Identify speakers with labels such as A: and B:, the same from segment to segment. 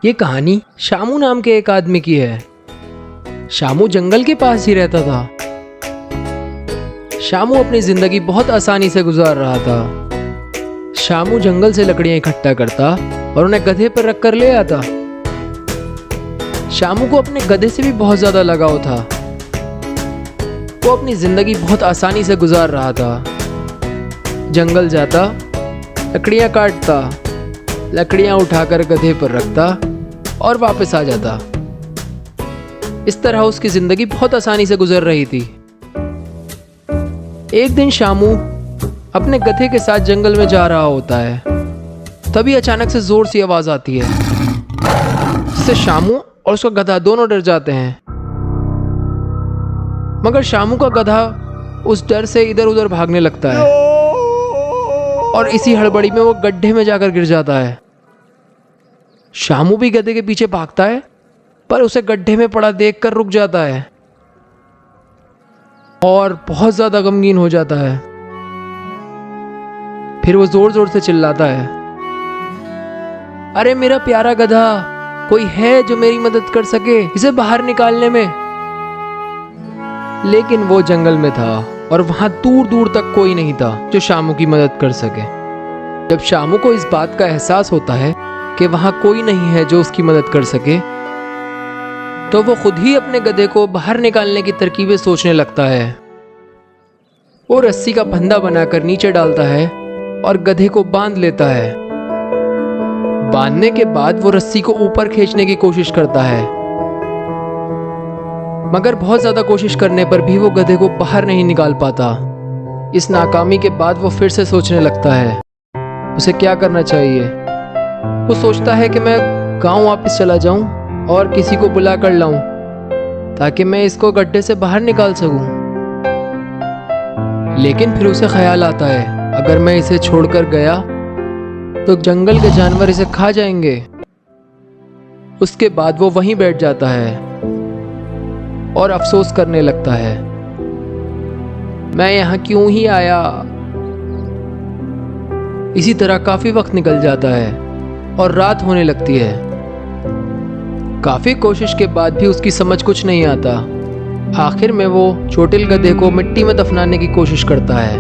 A: ये कहानी शामू नाम के एक आदमी की है। शामू जंगल के पास ही रहता था। शामू अपनी जिंदगी बहुत आसानी से गुजार रहा था। शामू जंगल से लकड़ियां इकट्ठा करता और उन्हें गधे पर रख कर ले आता। शामू को अपने गधे से भी बहुत ज्यादा लगाव था। वो अपनी जिंदगी बहुत आसानी से गुजार रहा था। जंगल जाता, लकड़ियां काटता, लकड़ियां उठाकर गधे पर रखता और वापस आ जाता। इस तरह उसकी जिंदगी बहुत आसानी से गुजर रही थी। एक दिन शामू अपने गधे के साथ जंगल में जा रहा होता है। तभी अचानक से जोर सी आवाज आती है, जिससे शामू और उसका गधा दोनों डर जाते हैं। मगर शामू का गधा उस डर से इधर उधर भागने लगता है और इसी हड़बड़ी में वो गड्ढे में जाकर गिर जाता है। शामू भी गधे के पीछे भागता है, पर उसे गड्ढे में पड़ा देखकर रुक जाता है और बहुत ज्यादा गमगीन हो जाता है। फिर वो जोर जोर से चिल्लाता है, अरे मेरा प्यारा गधा, कोई है जो मेरी मदद कर सके इसे बाहर निकालने में। लेकिन वो जंगल में था और वहां दूर दूर तक कोई नहीं था जो शामू की मदद कर सके। जब शामू को इस बात का एहसास होता है कि वहां कोई नहीं है जो उसकी मदद कर सके, तो वो खुद ही अपने गधे को बाहर निकालने की तरकीबें सोचने लगता है। वो रस्सी का फंदा बनाकर नीचे डालता है और गधे को बांध लेता है। बांधने के बाद वो रस्सी को ऊपर खींचने की कोशिश करता है, मगर बहुत ज्यादा कोशिश करने पर भी वो गधे को बाहर नहीं निकाल पाता। इस नाकामी के बाद वो फिर से सोचने लगता है उसे क्या करना चाहिए। वो सोचता है कि मैं गांव वापस चला जाऊं और किसी को बुला कर लाऊं ताकि मैं इसको गड्ढे से बाहर निकाल सकूं। लेकिन फिर उसे ख्याल आता है, अगर मैं इसे छोड़कर गया तो जंगल के जानवर इसे खा जाएंगे। उसके बाद वो वहीं बैठ जाता है और अफसोस करने लगता है, मैं यहाँ क्यों ही आया। इसी तरह काफी वक्त निकल जाता है और रात होने लगती है। काफी कोशिश के बाद भी उसकी समझ कुछ नहीं आता। आखिर में वो चोटिल गधे को मिट्टी में दफनाने की कोशिश करता है।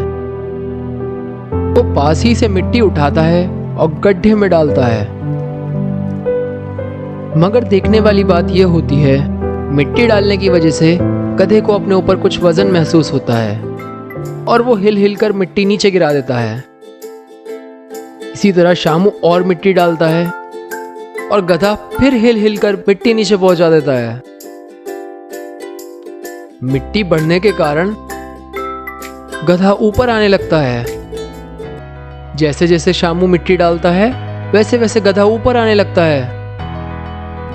A: वो पास ही से मिट्टी उठाता है और गड्ढे में डालता है। मगर देखने वाली बात यह होती है, मिट्टी डालने की वजह से गधे को अपने ऊपर कुछ वजन महसूस होता है और वो हिल हिल कर मिट्टी नीचे गिरा देता है। इसी तरह शामू और मिट्टी डालता है और गधा फिर हिल हिल कर मिट्टी नीचे पहुंचा देता है। मिट्टी बढ़ने के कारण गधा ऊपर आने लगता है। जैसे जैसे शामू मिट्टी डालता है, वैसे वैसे गधा ऊपर आने लगता है।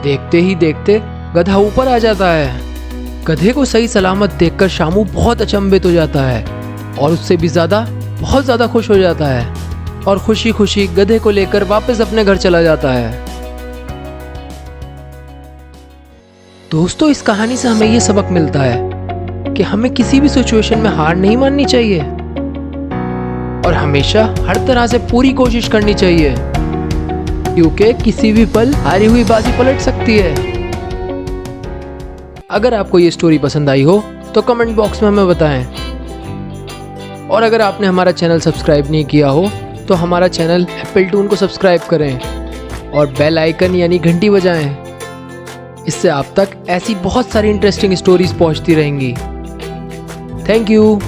A: देखते ही देखते गधा ऊपर आ जाता है। गधे को सही सलामत देखकर शामू बहुत अचंभित हो जाता है और उससे भी ज्यादा बहुत ज्यादा खुश हो जाता है और खुशी खुशी गधे को लेकर वापस अपने घर चला जाता है। दोस्तों, इस कहानी से हमें यह सबक मिलता है कि हमें किसी भी सिचुएशन में हार नहीं माननी चाहिए और हमेशा हर तरह से पूरी कोशिश करनी चाहिए, क्योंकि किसी भी पल हारी हुई बाजी पलट सकती है। अगर आपको ये स्टोरी पसंद आई हो तो कमेंट बॉक्स में हमें बताएं। और अगर आपने हमारा चैनल सब्सक्राइब नहीं किया हो तो हमारा चैनल एप्पल टून को सब्सक्राइब करें और बेल आइकन यानी घंटी बजाएं। इससे आप तक ऐसी बहुत सारी इंटरेस्टिंग स्टोरीज पहुंचती रहेंगी। Thank you.